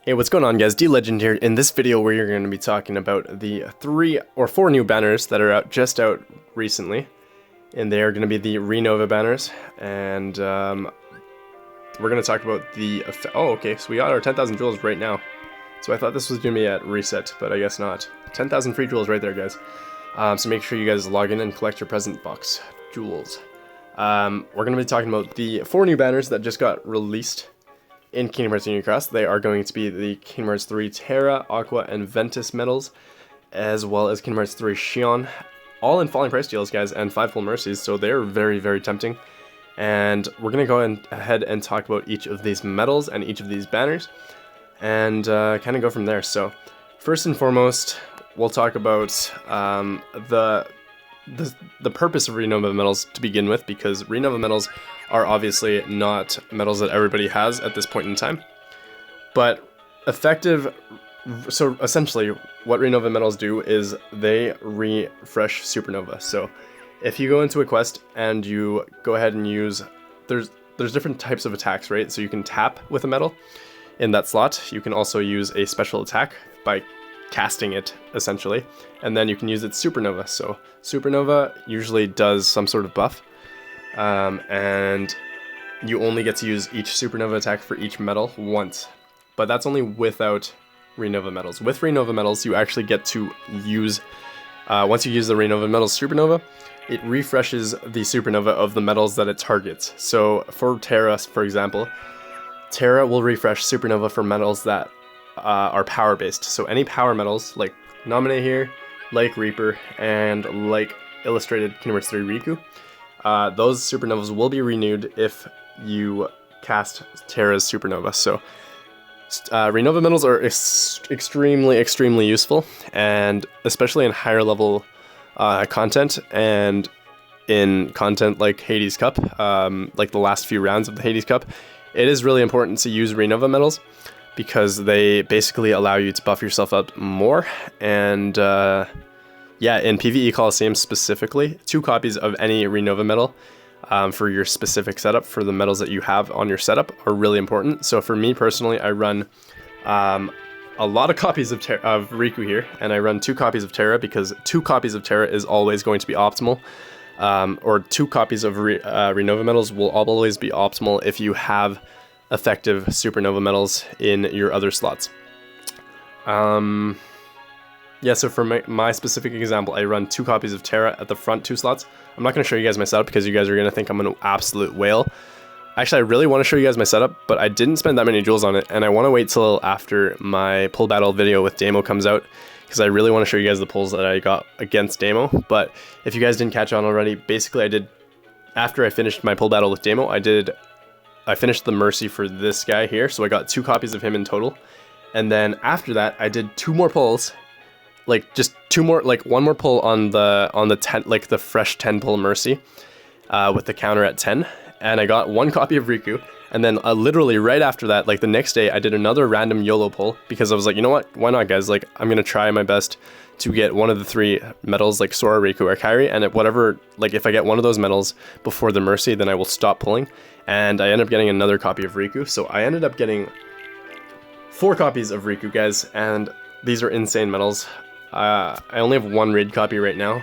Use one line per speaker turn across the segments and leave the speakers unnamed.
Hey, what's going on, guys? DLegend here. In this video, we're going to be talking about the 3 or 4 new banners that are just out recently, and they are going to be the Renova banners. And we're going to talk about the okay, so we got our 10,000 jewels right now. So I thought this was going to be at reset, but I guess not. 10,000 free jewels right there, guys. So make sure you guys log in and collect your present box jewels. We're going to be talking about the 4 new banners that just got released in Kingdom Hearts Union Cross. They are going to be the Kingdom Hearts 3 Terra, Aqua, and Ventus medals, as well as Kingdom Hearts 3 Xion, all in falling price deals, guys, and 5 full mercies, so they're very, very tempting. And we're going to go ahead and talk about each of these medals and each of these banners, and kind of go from there. So, first and foremost, we'll talk about the purpose of Renova medals to begin with, because Renova medals are obviously not medals that everybody has at this point in time, but effective. So essentially what Renova medals do is they refresh Supernova. So if you go into a quest and you go ahead and use, there's different types of attacks, right? So you can tap with a medal in that slot. You can also use a special attack by casting it, essentially, and then you can use its Supernova. So Supernova usually does some sort of buff, and you only get to use each Supernova attack for each medal once, but that's only without Renova medals. With Renova medals, you actually get to use, once you use the Renova medals Supernova, it refreshes the Supernova of the medals that it targets. So for Terra, for example, Terra will refresh Supernova for medals that are power based. So any power medals like Nominate here, like Reaper, and like Illustrated Kingdom Hearts 3 Riku, those Supernovas will be renewed if you cast Terra's Supernova. So Renova medals are extremely useful, and especially in higher level content, and in content like Hades Cup, like the last few rounds of the Hades Cup, it is really important to use Renova medals, because they basically allow you to buff yourself up more. And yeah, in PvE Coliseum specifically, 2 copies of any Renova medal for your specific setup, for the medals that you have on your setup, are really important. So for me personally, I run a lot of copies of Riku here, and I run 2 copies of Terra, because 2 copies of Terra is always going to be optimal. Or 2 copies of Renova medals will always be optimal if you have effective Supernova medals in your other slots. Yeah, so for my specific example, I run 2 copies of Terra at the front 2 slots. I'm not going to show you guys my setup, because you guys are going to think I'm an absolute whale. Actually, I really want to show you guys my setup, but I didn't spend that many jewels on it, and I want to wait till after my pull battle video with Damo comes out, because I really want to show you guys the pulls that I got against Damo. But if you guys didn't catch on already, basically after I finished my pull battle with Damo, I finished the Mercy for this guy here, so I got 2 copies of him in total. And then after that, I did 2 more pulls, like just 2 more, like 1 more pull on the 10, like the fresh 10 pull Mercy, with the counter at 10, and I got 1 copy of Riku. And then literally right after that, like the next day, I did another random YOLO pull, because I was like, you know what, why not, guys? Like, I'm gonna try my best to get one of the 3 medals, like Sora, Riku, or Kairi, and if I get one of those medals before the Mercy, then I will stop pulling. And I ended up getting another copy of Riku, so I ended up getting 4 copies of Riku, guys, and these are insane medals. I only have 1 raid copy right now,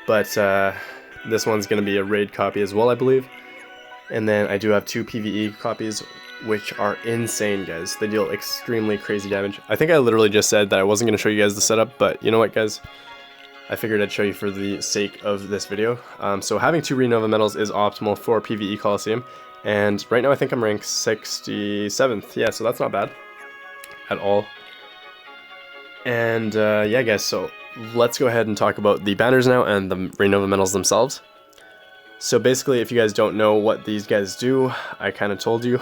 but this one's gonna be a raid copy as well, I believe. And then I do have 2 PvE copies, which are insane, guys. They deal extremely crazy damage. I think I literally just said that I wasn't going to show you guys the setup, but you know what, guys? I figured I'd show you for the sake of this video. So having 2 Renova medals is optimal for PvE Coliseum, and right now I think I'm ranked 67th. Yeah, so that's not bad at all. And yeah, guys, so let's go ahead and talk about the banners now and the Renova medals themselves. So basically, if you guys don't know what these guys do, I kind of told you,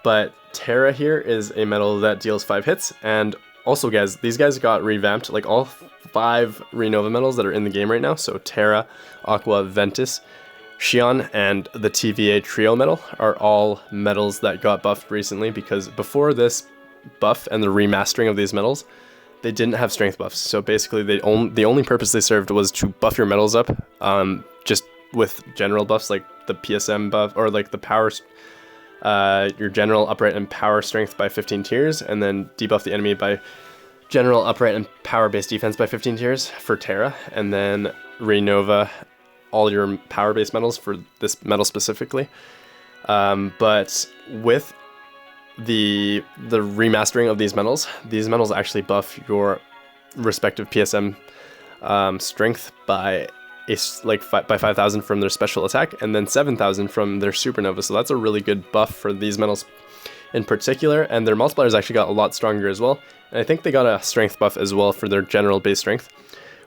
but Terra here is a medal that deals 5 hits, and also, guys, these guys got revamped, like all 5 Renova medals that are in the game right now, so Terra, Aqua, Ventus, Xion, and the TVA Trio medal are all medals that got buffed recently, because before this buff and the remastering of these medals, they didn't have strength buffs. So basically, the only purpose they served was to buff your medals up, just with general buffs like the PSM buff, or like the power your general, upright, and power strength by 15 tiers, and then debuff the enemy by general, upright, and power-based defense by 15 tiers for Terra, and then Renova all your power-based medals for this medal specifically. But with the remastering of these medals actually buff your respective PSM strength by by 5,000 from their special attack, and then 7,000 from their supernova. So that's a really good buff for these medals in particular, and their multipliers actually got a lot stronger as well. And I think they got a strength buff as well for their general base strength,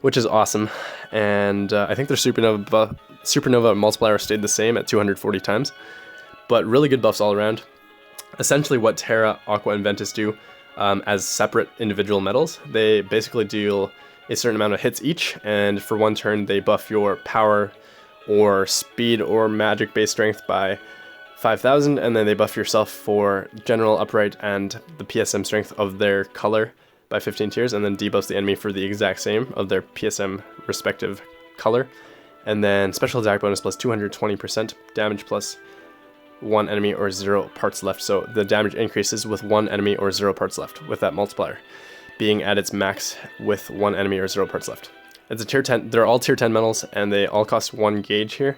which is awesome. And I think their supernova multiplier stayed the same at 240 times, but really good buffs all around. Essentially what Terra, Aqua, and Ventus do as separate individual medals, they basically deal a certain amount of hits each, and for one turn they buff your power or speed or magic base strength by 5,000, and then they buff yourself for general, upright, and the PSM strength of their color by 15 tiers, and then debuffs the enemy for the exact same of their PSM respective color. And then special attack bonus plus 220%, damage plus 1 enemy or 0 parts left. So the damage increases with 1 enemy or 0 parts left, with that multiplier being at its max with 1 enemy or 0 parts left. It's a tier 10. They're all tier 10 medals, and they all cost 1 gauge here.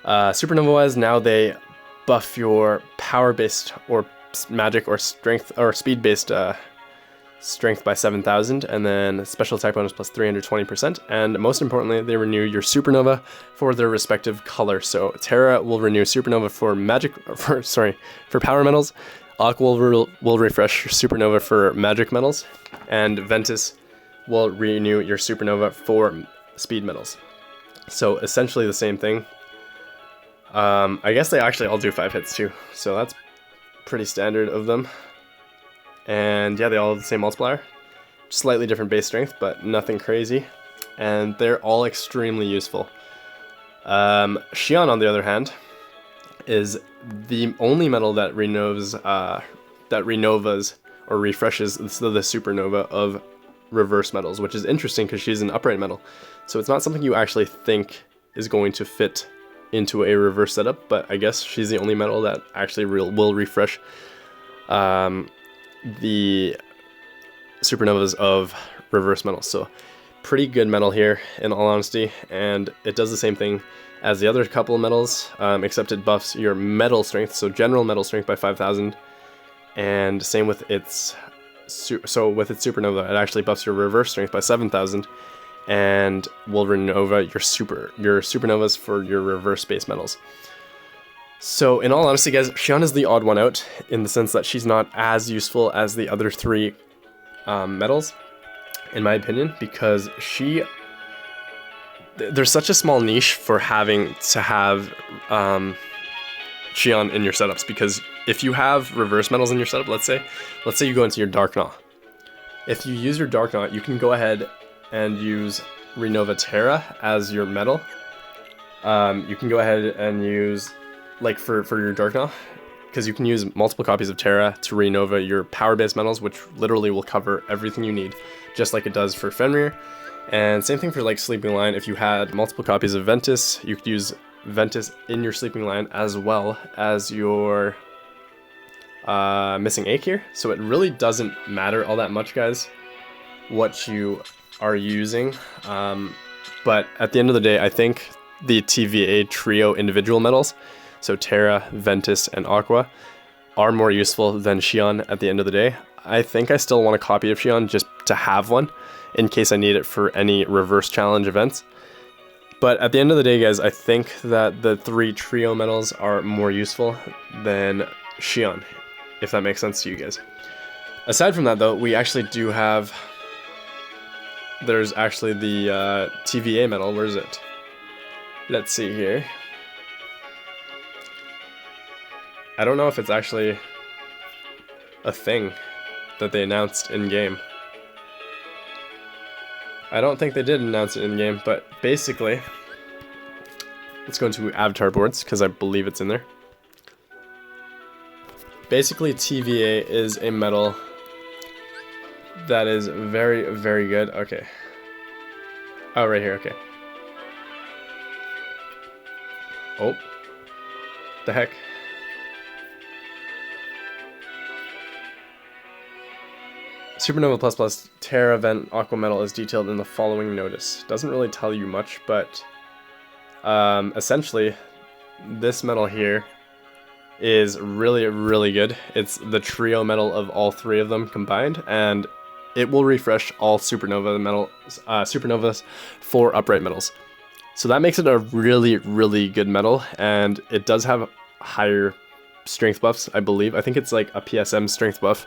Supernova wise, now they buff your power based or magic or strength or speed based strength by 7,000, and then special attack bonus plus 320%, and most importantly they renew your supernova for their respective color. So Terra will renew supernova for power metals, Aqua will refresh your supernova for magic metals, and Ventus will renew your supernova for speed metals. So essentially the same thing. I guess they actually all do 5 hits too, so that's pretty standard of them. And yeah, they all have the same multiplier, slightly different base strength, but nothing crazy, and they're all extremely useful. Xion, on the other hand, is the only medal that renovas or refreshes the supernova of reverse medals, which is interesting because she's an upright medal, so it's not something you actually think is going to fit into a reverse setup, but I guess she's the only medal that actually will refresh the supernovas of reverse medals. So pretty good medal here in all honesty, and it does the same thing as the other couple of medals, except it buffs your metal strength, so general metal strength by 5,000, and same with its with its supernova, it actually buffs your reverse strength by 7,000, and will renova your supernovas for your reverse base metals. So in all honesty guys, Xion is the odd one out in the sense that she's not as useful as the other 3 medals, in my opinion, because there's such a small niche for having to have Xion in your setups, because if you have reverse medals in your setup, let's say you go into your Dark Gnaw. If you use your Dark Gnaw, you can go ahead and use Renova Terra as your medal. You can go ahead and use, like for your Dark Gnaw, because you can use multiple copies of Terra to renova your power-based medals, which literally will cover everything you need, just like it does for Fenrir. And same thing for like Sleeping Lion. If you had multiple copies of Ventus, you could use Ventus in your Sleeping Lion as well as your Missing Ache here. So it really doesn't matter all that much, guys, what you are using. But at the end of the day, I think the TVA trio individual medals, so Terra, Ventus, and Aqua, are more useful than Xion at the end of the day. I think I still want a copy of Xion just to have one in case I need it for any reverse challenge events. But at the end of the day, guys, I think that the 3 trio medals are more useful than Xion, if that makes sense to you guys. Aside from that, though, we actually do have... There's actually the TVA medal. Where is it? Let's see here. I don't know if it's actually a thing that they announced in-game. I don't think they did announce it in-game, but basically, let's go into avatar boards, because I believe it's in there. Basically, TVA is a medal that is very, very good. Okay. Oh, right here, okay. Oh. The heck? Supernova plus plus Terra Vent Aqua metal is detailed in the following notice. Doesn't really tell you much, but essentially this metal here is really good. It's the trio metal of all three of them combined, and it will refresh all supernovas for upright metals. So that makes it a really good metal, and it does have higher strength buffs, I believe. I think it's like a PSM strength buff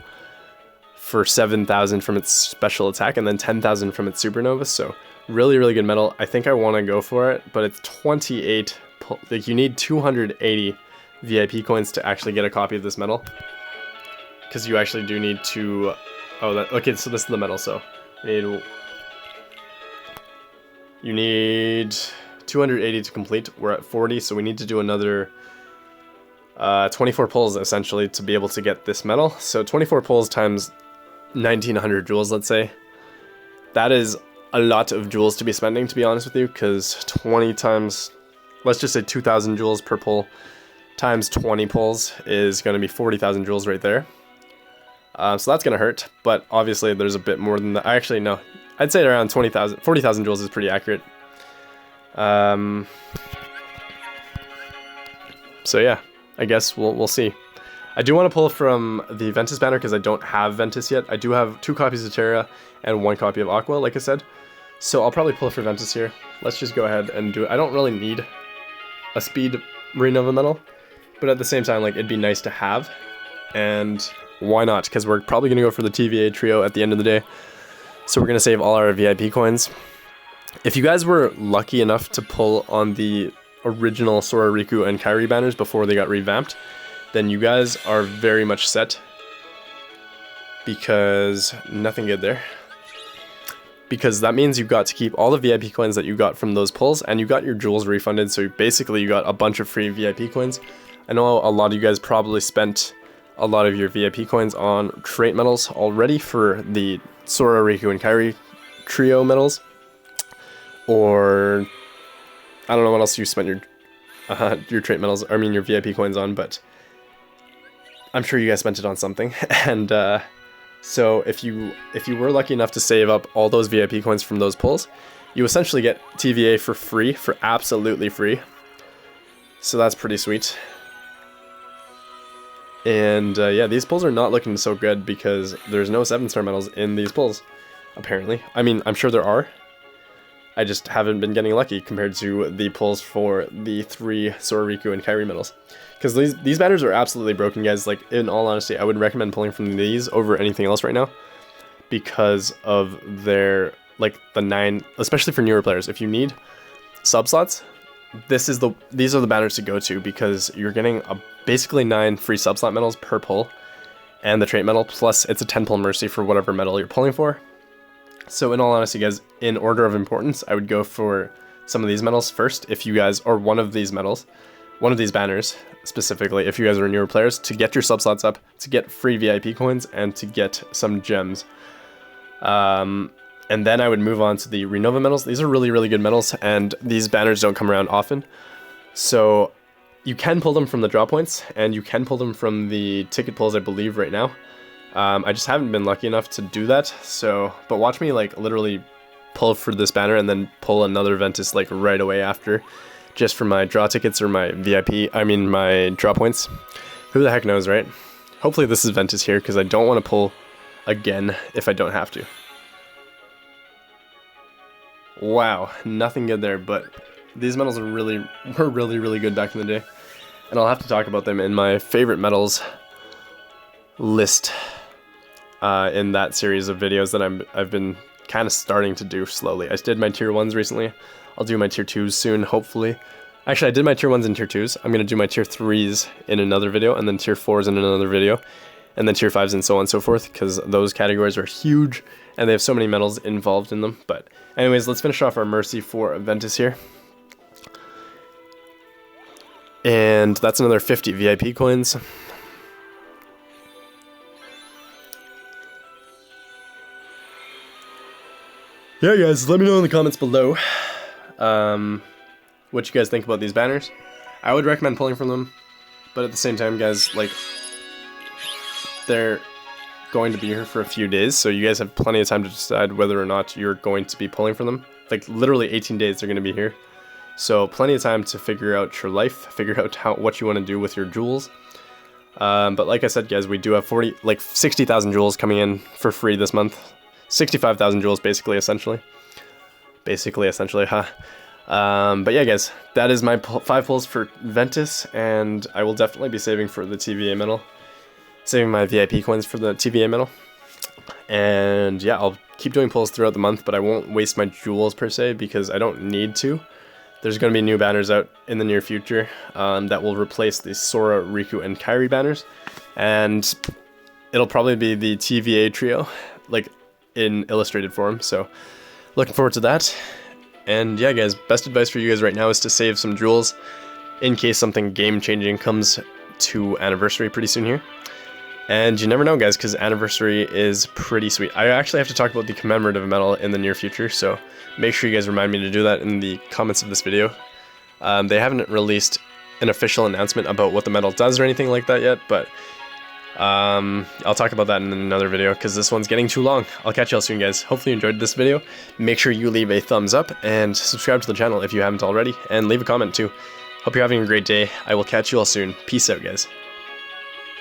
for 7,000 from its special attack and then 10,000 from its supernova. So really good metal. I think I want to go for it, but it's 28. Like, you need 280 VIP coins to actually get a copy of this metal, because you actually do need to. Okay, so this is the metal. So you need 280 to complete. We're at 40, so we need to do another 24 pulls essentially to be able to get this metal. So 24 pulls times 1900 joules, let's say. That is a lot of joules to be spending, to be honest with you, because 20 times, let's just say 2000 joules per pull times 20 pulls is going to be 40,000 joules right there. So that's going to hurt, but obviously there's a bit more than that. Actually, no, I'd say around 40,000 joules is pretty accurate. So yeah, I guess we'll see. I do want to pull from the Ventus banner because I don't have Ventus yet. I do have 2 copies of Terra and 1 copy of Aqua, like I said. So I'll probably pull for Ventus here. Let's just go ahead and do it. I don't really need a speed Renova medal, but at the same time, like, it'd be nice to have. And why not? Because we're probably going to go for the TVA trio at the end of the day. So we're going to save all our VIP coins. If you guys were lucky enough to pull on the original Sora, Riku, and Kairi banners before they got revamped, then you guys are very much set, because nothing good there. Because that means you got to keep all the VIP coins that you got from those pulls, and you got your jewels refunded, so basically you got a bunch of free VIP coins. I know a lot of you guys probably spent a lot of your VIP coins on trait metals already for the Sora, Riku, and Kairi trio metals. Or I don't know what else you spent your trait metals, I mean your VIP coins on, but I'm sure you guys spent it on something. And so if you were lucky enough to save up all those VIP coins from those pulls, you essentially get TVA for free, for absolutely free. So that's pretty sweet. And yeah, these pulls are not looking so good because there's no 7-star medals in these pulls, apparently. I mean, I'm sure there are. I just haven't been getting lucky compared to the pulls for the 3 Sora, Riku, and Kairi medals. Because these banners are absolutely broken, guys. Like, in all honesty, I would recommend pulling from these over anything else right now, because of their, like, the 9, especially for newer players. If you need sub slots, these are the banners to go to, because you're getting basically 9 free sub slot medals per pull, and the trait medal, plus it's a 10 pull mercy for whatever medal you're pulling for. So in all honesty, guys, in order of importance, I would go for some of these medals first, if you guys, or one of these medals, one of these banners specifically, if you guys are newer players, to get your sub slots up, to get free VIP coins, and to get some gems. And then I would move on to the Renova medals. These are really good medals, and these banners don't come around often. So you can pull them from the draw points, and you can pull them from the ticket pulls, I believe, right now. I just haven't been lucky enough to do that, so, but watch me, like, literally pull for this banner and then pull another Ventus, like, right away after, just for my draw tickets or my my draw points. Who the heck knows, right? Hopefully this is Ventus here, because I don't want to pull again if I don't have to. Wow, nothing good there, but these medals were really good back in the day, and I'll have to talk about them in my favorite medals list in that series of videos that I've been kind of starting to do slowly. I did my tier 1s recently. I'll do my tier 2s soon, hopefully. Actually, I did my tier 1s and tier 2s. I'm going to do my tier 3s in another video, and then tier 4s in another video, and then tier 5s and so on and so forth, because those categories are huge, and they have so many medals involved in them. But anyways, let's finish off our Mercy for Ventus here. And that's another 50 VIP coins. Yeah, guys, let me know in the comments below what you guys think about these banners. I would recommend pulling from them, but at the same time, guys, like, they're going to be here for a few days, so you guys have plenty of time to decide whether or not you're going to be pulling from them. Like literally 18 days they're going to be here. So plenty of time to figure out your life, figure out what you want to do with your jewels. But like I said, guys, we do have 60,000 jewels coming in for free this month. 65,000 jewels, essentially, huh? But yeah, guys, that is my 5 pulls for Ventus, and I will definitely be saving for the TVA medal, saving my VIP coins for the TVA medal. And yeah, I'll keep doing pulls throughout the month, but I won't waste my jewels per se because I don't need to. There's going to be new banners out in the near future that will replace the Sora, Riku, and Kairi banners. And it'll probably be the TVA trio, like in illustrated form. So looking forward to that. And yeah, guys, best advice for you guys right now is to save some jewels in case something game-changing comes to Anniversary pretty soon here. And you never know, guys, because Anniversary is pretty sweet. I actually have to talk about the commemorative medal in the near future, so make sure you guys remind me to do that in the comments of this video. They haven't released an official announcement about what the medal does or anything like that yet, but I'll talk about that in another video because this one's getting too long. I'll catch y'all soon, guys. Hopefully you enjoyed this video. Make sure you leave a thumbs up and subscribe to the channel if you haven't already, and leave a comment too. Hope you're having a great day. I will catch you all soon. Peace out, guys.